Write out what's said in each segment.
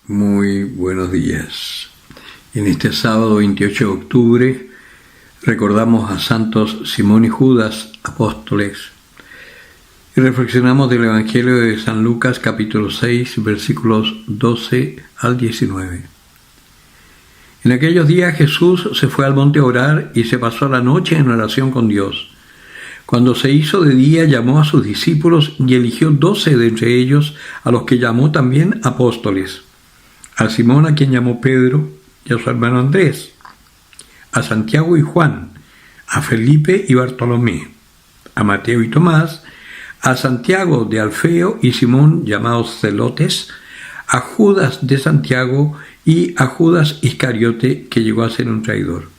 Muy buenos días. En este sábado 28 de octubre recordamos a santos Simón y Judas, apóstoles, y reflexionamos del Evangelio de San Lucas, capítulo 6, versículos 12 al 19. En aquellos días Jesús se fue al monte a orar y se pasó la noche en oración con Dios. Cuando se hizo de día, llamó a sus discípulos y eligió 12 de entre ellos, a los que llamó también apóstoles: a Simón, a quien llamó Pedro, y a su hermano Andrés, a Santiago y Juan, a Felipe y Bartolomé, a Mateo y Tomás, a Santiago de Alfeo y Simón, llamados Zelotes, a Judas de Santiago y a Judas Iscariote, que llegó a ser un traidor.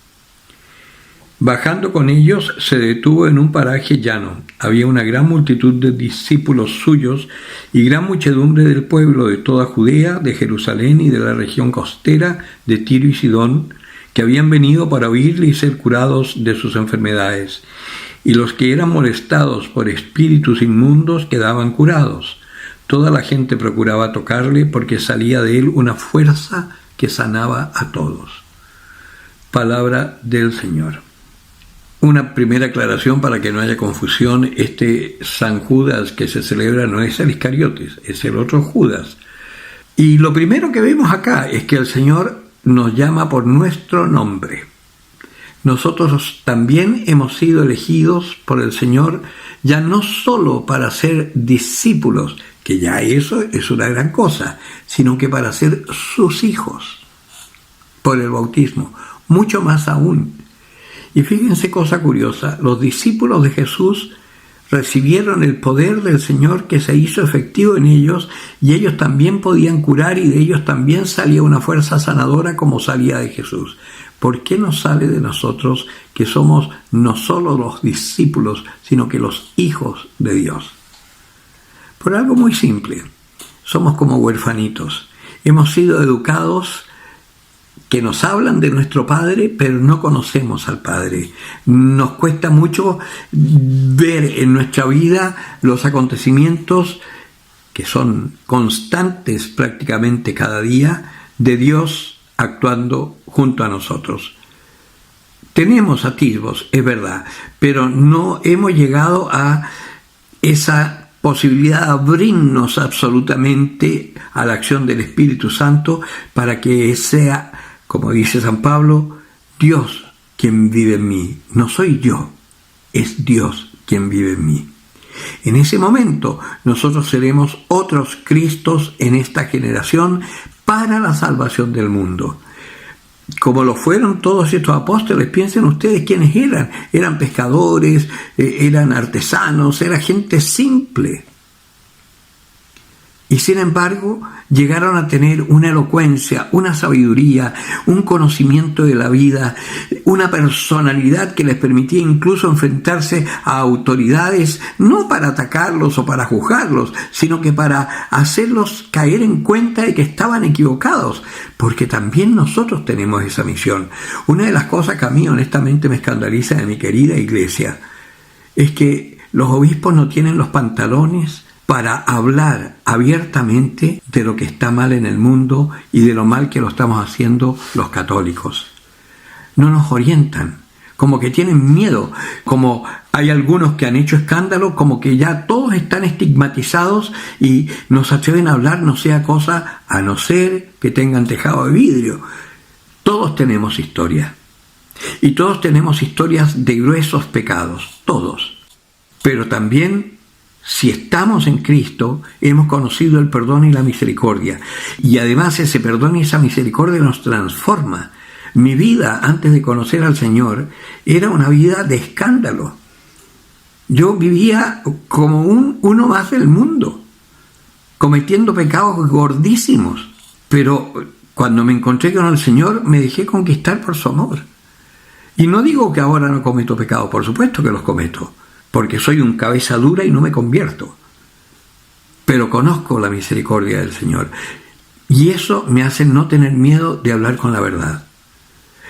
Bajando con ellos, se detuvo en un paraje llano. Había una gran multitud de discípulos suyos y gran muchedumbre del pueblo de toda Judea, de Jerusalén y de la región costera de Tiro y Sidón, que habían venido para oírle y ser curados de sus enfermedades. Y los que eran molestados por espíritus inmundos quedaban curados. Toda la gente procuraba tocarle, porque salía de él una fuerza que sanaba a todos. Palabra del Señor. Una primera aclaración para que no haya confusión: este San Judas que se celebra no es el Iscariotes, es el otro Judas. Y lo primero que vemos acá es que el Señor nos llama por nuestro nombre. Nosotros también hemos sido elegidos por el Señor, ya no solo para ser discípulos, que ya eso es una gran cosa, sino que para ser sus hijos por el bautismo, mucho más aún. Y fíjense cosa curiosa, los discípulos de Jesús recibieron el poder del Señor que se hizo efectivo en ellos, y ellos también podían curar, y de ellos también salía una fuerza sanadora como salía de Jesús. ¿Por qué no sale de nosotros, que somos no solo los discípulos, sino que los hijos de Dios? Por algo muy simple: somos como huerfanitos. Hemos sido educados que nos hablan de nuestro Padre, pero no conocemos al Padre. Nos cuesta mucho ver en nuestra vida los acontecimientos que son constantes prácticamente cada día de Dios actuando junto a nosotros. Tenemos atisbos, es verdad, pero no hemos llegado a esa posibilidad de abrirnos absolutamente a la acción del Espíritu Santo para que sea, como dice San Pablo, Dios quien vive en mí. No soy yo, es Dios quien vive en mí. En ese momento nosotros seremos otros Cristos en esta generación para la salvación del mundo. Como lo fueron todos estos apóstoles. Piensen ustedes quiénes eran. Eran pescadores, eran artesanos, era gente simple. Y sin embargo, llegaron a tener una elocuencia, una sabiduría, un conocimiento de la vida, una personalidad que les permitía incluso enfrentarse a autoridades, no para atacarlos o para juzgarlos, sino que para hacerlos caer en cuenta de que estaban equivocados, porque también nosotros tenemos esa misión. Una de las cosas que a mí honestamente me escandaliza de mi querida iglesia es que los obispos no tienen los pantalones para hablar abiertamente de lo que está mal en el mundo y de lo mal que lo estamos haciendo los católicos. No nos orientan, como que tienen miedo, como hay algunos que han hecho escándalo, como que ya todos están estigmatizados y no se atreven a hablar no sea cosa, a no ser que tengan tejado de vidrio. Todos tenemos historia, y todos tenemos historias de gruesos pecados, todos, pero también, si estamos en Cristo, hemos conocido el perdón y la misericordia. Y además ese perdón y esa misericordia nos transforma. Mi vida antes de conocer al Señor era una vida de escándalo. Yo vivía como uno más del mundo, cometiendo pecados gordísimos. Pero cuando me encontré con el Señor, me dejé conquistar por su amor. Y no digo que ahora no cometo pecados, por supuesto que los cometo, porque soy un cabeza dura y no me convierto. Pero conozco la misericordia del Señor. Y eso me hace no tener miedo de hablar con la verdad.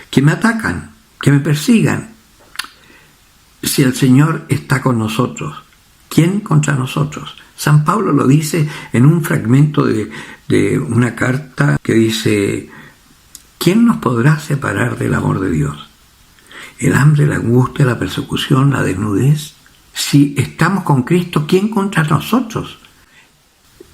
Que me atacan, que me persigan. Si el Señor está con nosotros, ¿quién contra nosotros? San Pablo lo dice en un fragmento de de una carta que dice: ¿quién nos podrá separar del amor de Dios? El hambre, la angustia, la persecución, la desnudez. Si estamos con Cristo, ¿quién contra nosotros?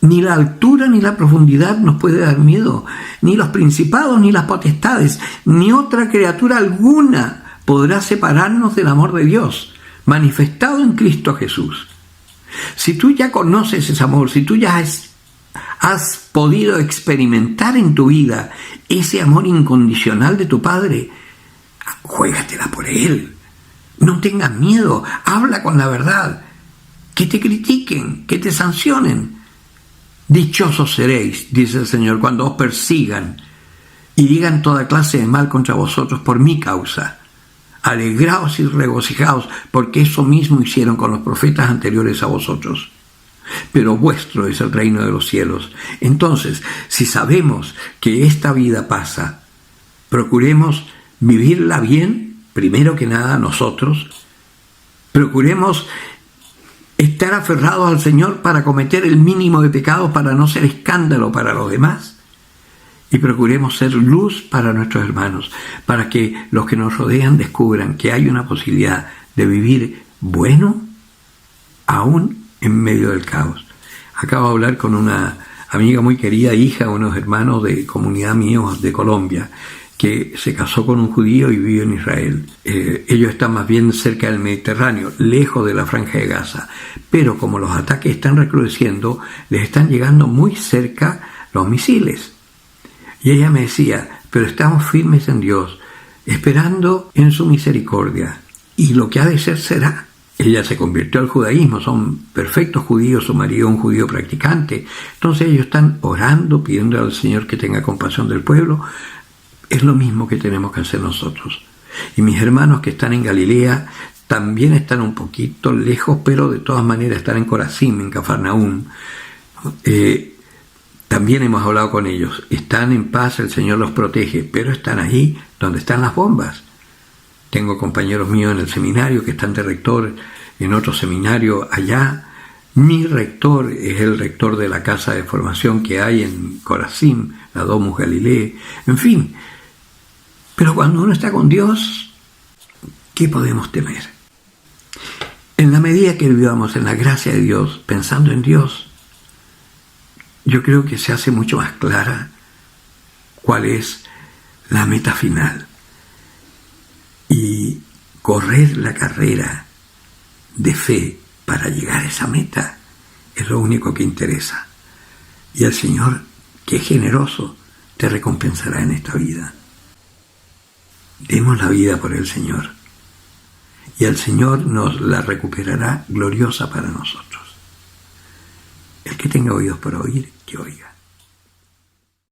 Ni la altura ni la profundidad nos puede dar miedo, ni los principados ni las potestades, ni otra criatura alguna podrá separarnos del amor de Dios, manifestado en Cristo Jesús. Si tú ya conoces ese amor, si tú ya has podido experimentar en tu vida ese amor incondicional de tu Padre, juégatela por Él. No tengas miedo, habla con la verdad. Que te critiquen, que te sancionen. Dichosos seréis, dice el Señor, cuando os persigan y digan toda clase de mal contra vosotros por mi causa. Alegraos y regocijaos, porque eso mismo hicieron con los profetas anteriores a vosotros. Pero vuestro es el reino de los cielos. Entonces, si sabemos que esta vida pasa, procuremos vivirla bien, primero que nada nosotros. Procuremos estar aferrados al Señor para cometer el mínimo de pecados, para no ser escándalo para los demás. Y procuremos ser luz para nuestros hermanos, para que los que nos rodean descubran que hay una posibilidad de vivir bueno, aún en medio del caos. Acabo de hablar con una amiga muy querida, hija de unos hermanos de comunidad míos de Colombia, que se casó con un judío y vive en Israel. Ellos están más bien cerca del Mediterráneo, lejos de la Franja de Gaza. Pero como los ataques están recrudeciendo, les están llegando muy cerca los misiles. Y ella me decía: pero estamos firmes en Dios, esperando en su misericordia, y lo que ha de ser será. Ella se convirtió al judaísmo, son perfectos judíos, su marido un judío practicante. Entonces ellos están orando, pidiendo al Señor que tenga compasión del pueblo. Es lo mismo que tenemos que hacer nosotros. Y mis hermanos que están en Galilea también están un poquito lejos, pero de todas maneras están en Corazim, en Cafarnaúm. También hemos hablado con ellos. Están en paz, el Señor los protege, pero están ahí donde están las bombas. Tengo compañeros míos en el seminario que están de rector en otro seminario allá. Mi rector es el rector de la casa de formación que hay en Corazim, la Domus Galilei, en fin. Pero cuando uno está con Dios, ¿qué podemos temer? En la medida que vivamos en la gracia de Dios, pensando en Dios, yo creo que se hace mucho más clara cuál es la meta final. Y correr la carrera de fe para llegar a esa meta es lo único que interesa. Y el Señor, que es generoso, te recompensará en esta vida. Demos la vida por el Señor, y el Señor nos la recuperará gloriosa para nosotros. El que tenga oídos para oír, que oiga.